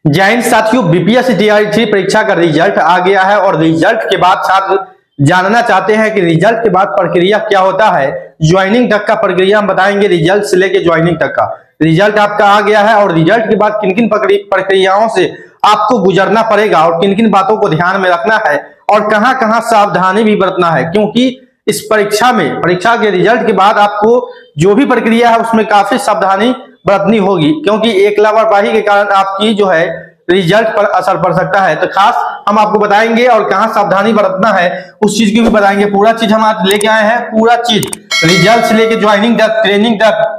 जय हिंद साथियों, BPSC TRE 3 परीक्षा का रिजल्ट आ गया है और रिजल्ट के बाद छात्र जानना चाहते हैं कि रिजल्ट के बाद प्रक्रिया क्या होता है। ज्वाइनिंग तक का प्रक्रिया हम बताएंगे, रिजल्ट से लेके ज्वाइनिंग तक का। रिजल्ट आपका आ गया है और रिजल्ट के बाद किन किन प्रक्रियाओं से आपको गुजरना पड़ेगा और किन किन बातों को ध्यान में रखना है और कहां कहां सावधानी भी बरतना है, क्योंकि इस परीक्षा के रिजल्ट के बाद आपको जो भी प्रक्रिया है उसमें काफी सावधानी बरतनी होगी, क्योंकि एक लापरवाही के कारण आपकी जो है रिजल्ट पर असर पड़ सकता है। तो खास हम आपको बताएंगे और कहां सावधानी बरतना है उस चीज की भी बताएंगे। पूरा चीज हम आज लेके आए हैं, पूरा चीज रिजल्ट से लेके ज्वाइनिंग तक, ट्रेनिंग तक,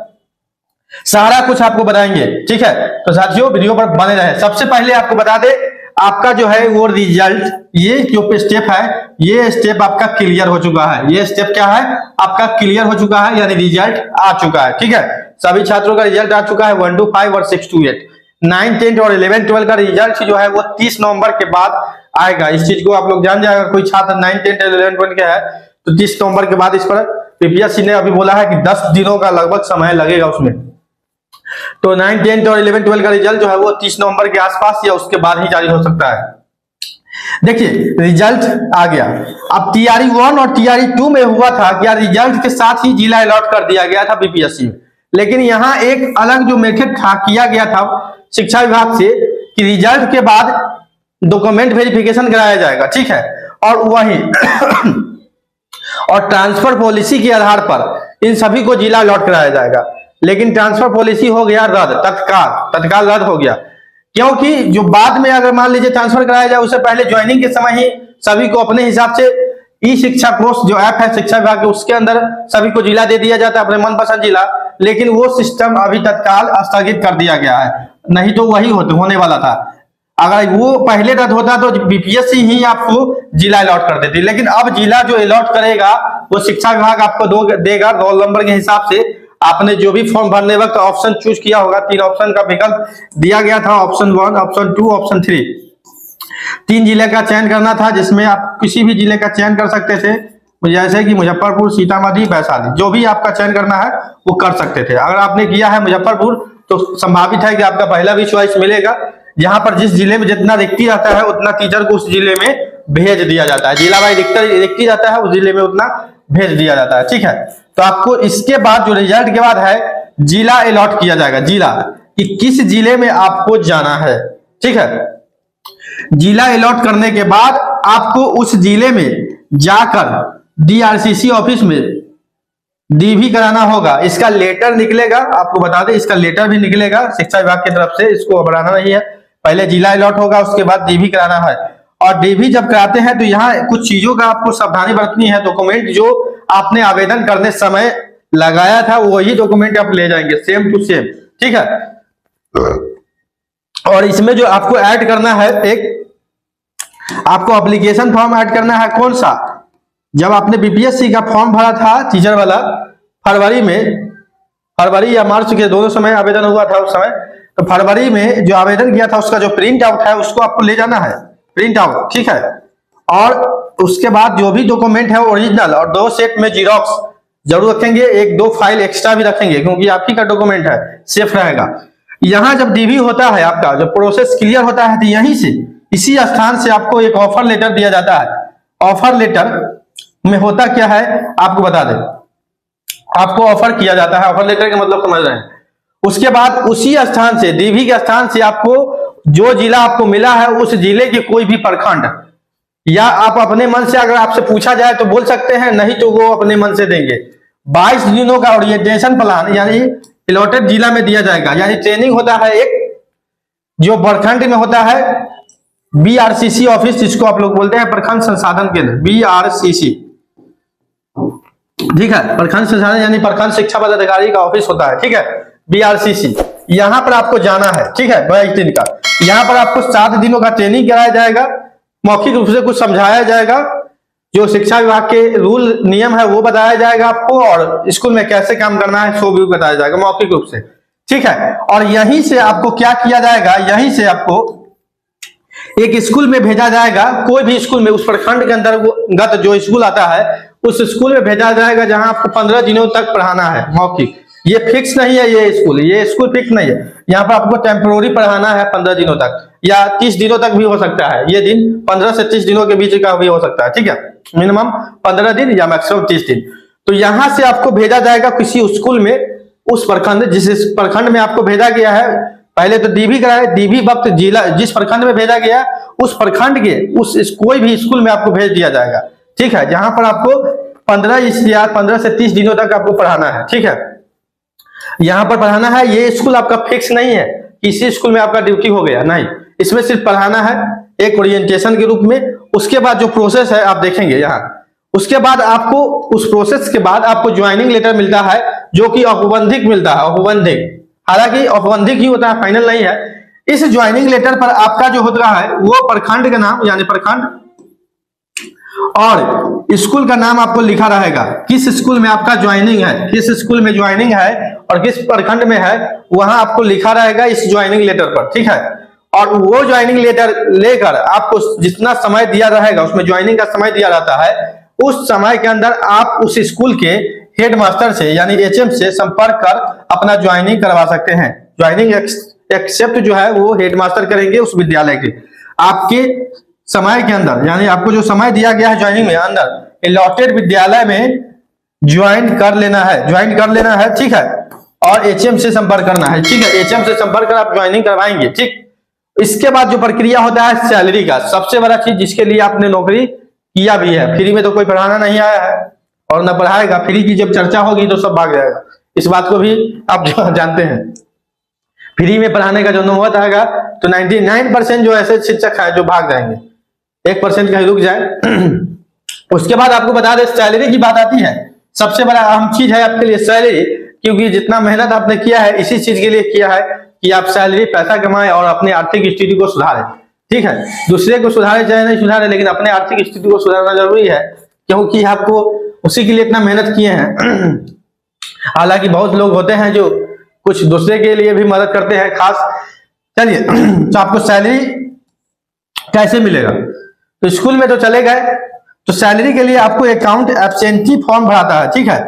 सारा कुछ आपको बताएंगे। ठीक है, तो साथियों वीडियो पर बने रहे। सबसे पहले आपको बता दे, आपका जो है वो रिजल्ट, ये जो स्टेप है, ये स्टेप आपका क्लियर हो चुका है। ये स्टेप क्या है, आपका क्लियर हो चुका है, यानी रिजल्ट आ चुका है। ठीक है, सभी छात्रों का रिजल्ट आ चुका है 1 to 5 और 6 to 8। 9, 10 और 11, 12 का रिजल्ट जो है वो 30 नवंबर के बाद आएगा। इस चीज को आप लोग जान जाएगा। कोई छात्र 9, 10, 11, 12 के है तो 30 नवंबर के बाद इस पर बीपीएससी ने अभी बोला है कि 10 दिनों का लगभग समय लगेगा उसमें। तो 9, 10 और 11, 12 का रिजल्ट जो है वो 30 नवंबर के आसपास या उसके बाद ही जारी हो सकता है। देखिए रिजल्ट आ गया। अब टीआरई 1 और टीआरई 2 में हुआ था क्या, रिजल्ट के साथ ही जिला अलॉट कर दिया गया था बीपीएससी में, लेकिन यहाँ एक अलग जो मेथड था किया गया था शिक्षा विभाग से कि रिजल्ट के बाद डॉक्यूमेंट वेरिफिकेशन कराया जाएगा। ठीक है, और वही और ट्रांसफर पॉलिसी के आधार पर इन सभी को जिला अलॉट कराया जाएगा। लेकिन ट्रांसफर पॉलिसी हो गया रद्द, तत्काल रद्द हो गया, क्योंकि जो बाद में अगर मान लीजिए ट्रांसफर कराया जाए उससे पहले ज्वाइनिंग के समय ही सभी को अपने हिसाब से ई शिक्षा कोर्स जो ऐप है शिक्षा विभाग के, उसके अंदर सभी को जिला दे दिया जाता है, अपने मनपसंद जिला। लेकिन वो सिस्टम अभी तत्काल स्थगित कर दिया गया है, नहीं तो वही होने वाला था। अगर वो पहले रद्द होता तो बीपीएससी ही आपको जिला अलॉट कर देती, लेकिन अब जिला जो अलॉट करेगा वो शिक्षा विभाग आपको देगा रोल नंबर के हिसाब से। आपने जो भी फॉर्म भरने वक्त ऑप्शन चूज किया होगा, 3 ऑप्शन का विकल्प दिया गया था, ऑप्शन 1, ऑप्शन 2, ऑप्शन 3। 3 जिले का चयन करना था, जिसमें आप किसी भी जिले का चयन कर सकते थे, जैसे कि मुजफ्फरपुर, सीतामढ़ी, वैशाली, जो भी आपका चयन करना है वो कर सकते थे। अगर आपने किया है मुजफ्फरपुर तो संभावित है कि आपका पहला भी चॉइस मिलेगा, जहां पर जिस जिले में जितना रिक्ति रहता है उतना टीचर को उस जिले में भेज दिया जाता है। जिला वाइज रिक्ति रहता है, उस जिले में उतना भेज दिया जाता है। ठीक है, तो आपको इसके बाद जो रिजल्ट के बाद है जिला अलॉट किया जाएगा, जिला कि किस जिले में आपको जाना है। ठीक है, जिला अलॉट करने के बाद आपको उस जिले में जाकर डीआरसीसी ऑफिस में डीवी कराना होगा। इसका लेटर निकलेगा, आपको बता दें इसका लेटर भी निकलेगा शिक्षा विभाग की तरफ से, इसको बढ़ाना नहीं है। पहले जिला अलॉट होगा, उसके बाद डीवी कराना है। और डीवी जब कराते हैं तो यहाँ कुछ चीजों का आपको सावधानी बरतनी है। डॉक्यूमेंट जो आपने आवेदन करने समय लगाया था वही डॉक्यूमेंट आप ले जाएंगे, सेम टू सेम। ठीक है, और इसमें जो आपको ऐड करना है, एक आपको एप्लीकेशन फॉर्म ऐड करना है। कौन सा, जब आपने बीपीएससी का फॉर्म भरा था टीचर वाला फरवरी या मार्च के दोनों समय आवेदन हुआ था उस समय, तो फरवरी में जो आवेदन किया था उसका जो प्रिंट आउट है उसको आपको ले जाना है, प्रिंट आउट। ठीक है, और उसके बाद जो भी डॉक्यूमेंट है ओरिजिनल और 2 सेट में जीरोक्स जरूर रखेंगे, 1-2 फाइल एक्स्ट्रा भी रखेंगे, क्योंकि आप ही का डॉक्यूमेंट है, सेफ रहेगा। यहाँ जब डीवी होता है, आपका जब प्रोसेस क्लियर होता है तो यहीं से इसी स्थान से आपको एक ऑफर लेटर दिया जाता है। ऑफर लेटर में होता क्या है आपको बता दें, आपको ऑफर किया जाता है, ऑफर लेटर का मतलब समझ रहे हैं। उसके बाद उसी स्थान से, डीवी के स्थान से आपको जो जिला आपको मिला है उस जिले के कोई भी प्रखंड, या आप अपने मन से अगर आपसे पूछा जाए तो बोल सकते हैं, नहीं तो वो अपने मन से देंगे। 22 दिनों का ओरिएंटेशन प्लान यानी अलॉटेड जिला में दिया जाएगा। यानी ट्रेनिंग होता है एक जो प्रखंड में होता है, बीआरसीसी ऑफिस जिसको आप लोग बोलते हैं, प्रखंड संसाधन केंद्र, बीआरसीसी। ठीक है, प्रखंड संसाधन यानी प्रखंड शिक्षा पदाधिकारी का ऑफिस होता है। ठीक है, बीआरसीसी, यहाँ पर आपको जाना है। ठीक है, 22 दिन का, यहाँ पर आपको 7 दिनों का ट्रेनिंग कराया जाएगा, मौखिक रूप से कुछ समझाया जाएगा, जो शिक्षा विभाग के रूल नियम है वो बताया जाएगा आपको, और स्कूल में कैसे काम करना है सो भी बताया जाएगा मौखिक रूप से। ठीक है, और यहीं से आपको क्या किया जाएगा, यहीं से आपको एक स्कूल में भेजा जाएगा, कोई भी स्कूल में, उस प्रखंड के अंतर्गत जो स्कूल आता है उस स्कूल में भेजा जाएगा, जहां आपको 15 दिनों तक पढ़ाना है मौखिक। ये फिक्स नहीं है, ये स्कूल फिक्स नहीं है, यहाँ पर आपको टेम्पोररी पढ़ाना है 15 दिनों तक। या 30 दिनों तक भी हो सकता है। ये दिन 15 से 30 दिनों के बीच का भी हो सकता है, ठीक है, मिनिमम 15 दिन या मैक्सिमम 30 दिन। तो यहां से आपको भेजा जाएगा किसी स्कूल में, उस प्रखंड, जिस प्रखंड में आपको भेजा गया है। पहले तो डीबी कराए, डीबी वक्त जिला जिस प्रखंड में भेजा गया उस प्रखंड के कोई भी स्कूल में आपको भेज दिया जाएगा, ठीक है, जहां पर आपको 15 से 30 दिनों तक आपको पढ़ाना है, ठीक है, यहां पर पढ़ाना है। ये स्कूल आपका फिक्स नहीं है कि इसी स्कूल में आपका ड्यूटी हो गया, नहीं, इसमें सिर्फ पढ़ाना है एक ओरिएंटेशन के रूप में। उसके बाद जो प्रोसेस है आप देखेंगे यहाँ, उसके बाद आपको उस प्रोसेस के बाद आपको ज्वाइनिंग लेटर मिलता है, जो कि औपबंधिक मिलता है, औपबंधिक, हालांकि औपबंधिक ही होता है, फाइनल नहीं है। इस ज्वाइनिंग लेटर पर आपका जो होता है वो प्रखंड का नाम, यानी प्रखंड और स्कूल का नाम आपको लिखा रहेगा, किस स्कूल में आपका ज्वाइनिंग है, किस स्कूल में ज्वाइनिंग है और किस प्रखंड में है, वहां आपको लिखा रहेगा इस ज्वाइनिंग लेटर पर, ठीक है। और वो ज्वाइनिंग लेटर लेकर आपको जितना समय दिया रहेगा, उसमें ज्वाइनिंग का समय दिया रहता है, उस समय के अंदर आप उस स्कूल के हेडमास्टर से यानी एचएम से संपर्क कर अपना ज्वाइनिंग करवा सकते हैं। ज्वाइनिंग एक्सेप्ट जो है वो हेडमास्टर करेंगे उस विद्यालय के, आपके समय के अंदर, यानी आपको जो समय दिया गया है ज्वाइनिंग में अंदर, अलॉटेड विद्यालय में ज्वाइन कर लेना है, ठीक है, और एचएम से संपर्क करना है, ठीक है, एचएम से संपर्क कर आप ज्वाइनिंग करवाएंगे, ठीक। इसके बाद जो प्रक्रिया होता है सैलरी का, सबसे बड़ा चीज जिसके लिए आपने नौकरी किया भी है, फ्री में तो कोई पढ़ाना नहीं आया है और न पढ़ाएगा, फ्री की जब चर्चा होगी तो सब भाग जाएगा, इस बात को भी आप जानते हैं। फ्री में पढ़ाने का जो नौबत आएगा तो 99% जो ऐसे शिक्षक है जो भाग जाएंगे, 1% कहीं रुक जाए। उसके बाद आपको बता दें सैलरी की बात आती है, सबसे बड़ा अहम चीज है आपके लिए सैलरी, क्योंकि जितना मेहनत आपने किया है इसी चीज के लिए किया है कि आप सैलरी पैसा कमाएं और अपनी आर्थिक स्थिति को सुधारें, ठीक है। दूसरे को सुधारे चाहे नहीं सुधारे, लेकिन अपने आर्थिक स्थिति को सुधारना जरूरी है, क्योंकि आपको उसी के लिए इतना मेहनत किए हैं। हालांकि बहुत लोग होते हैं जो कुछ दूसरे के लिए भी मदद करते हैं खास। चलिए, तो आपको सैलरी कैसे मिलेगा, तो स्कूल में तो चले गए, तो सैलरी के लिए आपको अकाउंट एब्सेंटी फॉर्म भराता है, ठीक है।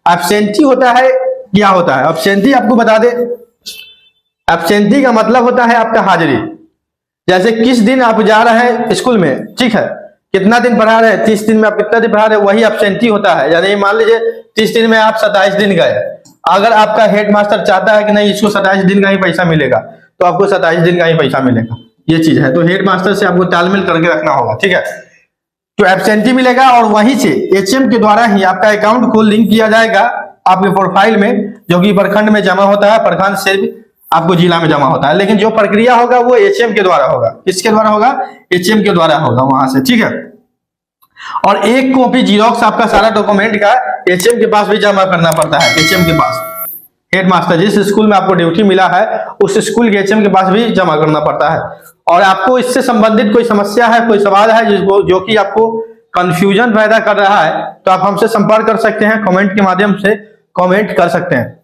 एब्सेंटी होता है, क्या होता है एब्सेंटी, आपको बता दे, एब्सेंटी का मतलब होता है आपका हाजिरी। जैसे किस दिन आप जा रहे हैं स्कूल में, ठीक है, कितना दिन पढ़ा रहे हैं, 30 दिन में आप कितना दिन पढ़ा रहे हैं, वही एब्सेंटी होता है। यानी मान लीजिए 30 दिन में आप 27 दिन गए, अगर आपका हेडमास्टर चाहता है कि नहीं इसको 27 दिन का ही पैसा मिलेगा, तो आपको 27 दिन का ही पैसा मिलेगा, ये चीज है। तो हेडमास्टर से आपको तालमेल करके रखना होगा, ठीक है। तो एब्सेंटी मिलेगा और वहीं से एचएम के द्वारा ही आपका अकाउंट को लिंक किया जाएगा आपके प्रोफाइल में, जो कि प्रखंड में जमा होता है, प्रखंड से आपको जिला में जमा होता है। लेकिन जो प्रक्रिया होगा वो एचएम के द्वारा होगा, किसके द्वारा होगा, एचएम के द्वारा होगा वहां से, ठीक है। और एक कॉपी जीरोक्स आपका सारा डॉक्यूमेंट का एचएम के पास भी जमा करना पड़ता है, एचएम के पास, हेडमास्टर जिस स्कूल में आपको ड्यूटी मिला है उस स्कूल के एचएम के पास भी जमा करना पड़ता है। और आपको इससे संबंधित कोई समस्या है, कोई सवाल है जो कि आपको कंफ्यूजन पैदा कर रहा है, तो आप हमसे संपर्क कर सकते हैं, कमेंट के माध्यम से कमेंट कर सकते हैं।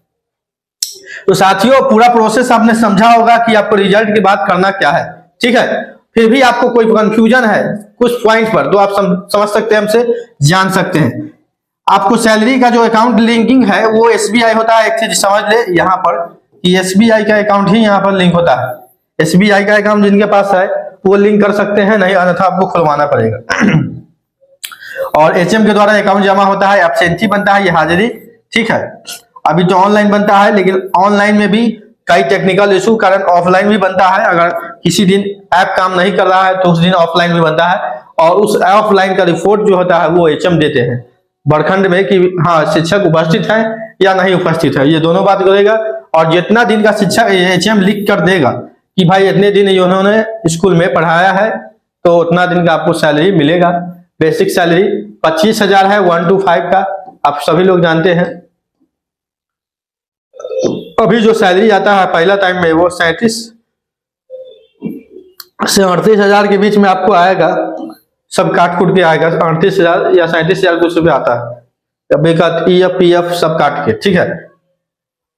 तो साथियों, पूरा प्रोसेस आपने समझा होगा कि आपको रिजल्ट की बात करना क्या है, ठीक है। फिर भी आपको कोई कंफ्यूजन है कुछ पॉइंट पर, तो आप समझ सकते हैं, हमसे जान सकते हैं। आपको सैलरी का जो अकाउंट लिंकिंग है वो एसबीआई होता है, एक चीज समझ ले यहाँ पर कि एसबीआई का अकाउंट ही यहाँ पर लिंक होता है। एसबीआई का अकाउंट जिनके पास है वो लिंक कर सकते हैं, नहीं अन्यथा आपको खुलवाना पड़ेगा। और एचएम के द्वारा अकाउंट जमा होता है, एब्सेंटी बनता है, ये हाजिरी, ठीक है। अभी तो ऑनलाइन बनता है, लेकिन ऑनलाइन में भी कई टेक्निकल इशू कारण ऑफलाइन भी बनता है। अगर किसी दिन ऐप काम नहीं कर रहा है तो उस दिन ऑफलाइन भी बनता है, और उस ऑफलाइन का रिपोर्ट जो होता है वो एचएम देते हैं प्रखंड में कि हाँ शिक्षक उपस्थित है या नहीं उपस्थित है, ये दोनों बात करेगा। और जितना दिन का शिक्षक एचएम लिख कर देगा कि भाई इतने दिन इन्होंने स्कूल में पढ़ाया है, तो उतना दिन का आपको सैलरी मिलेगा। बेसिक सैलरी 25,000 है 1 to 5 का, आप सभी लोग जानते हैं। अभी जो सैलरी आता है पहला टाइम में वो 37 से 38,000 के बीच में आपको आएगा, सब काट कुट के आएगा, 38,000 या 37,000 कुछ रुपये आता है, अभी का EF PF सब काट के, ठीक है।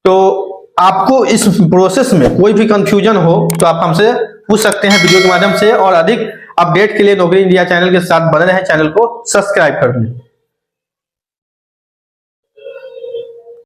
तो आपको इस प्रोसेस में कोई भी कंफ्यूजन हो तो आप हमसे पूछ सकते हैं वीडियो के माध्यम से, और अधिक अपडेट के लिए नौकरी इंडिया चैनल के साथ बने रहें, चैनल को सब्सक्राइब कर लें।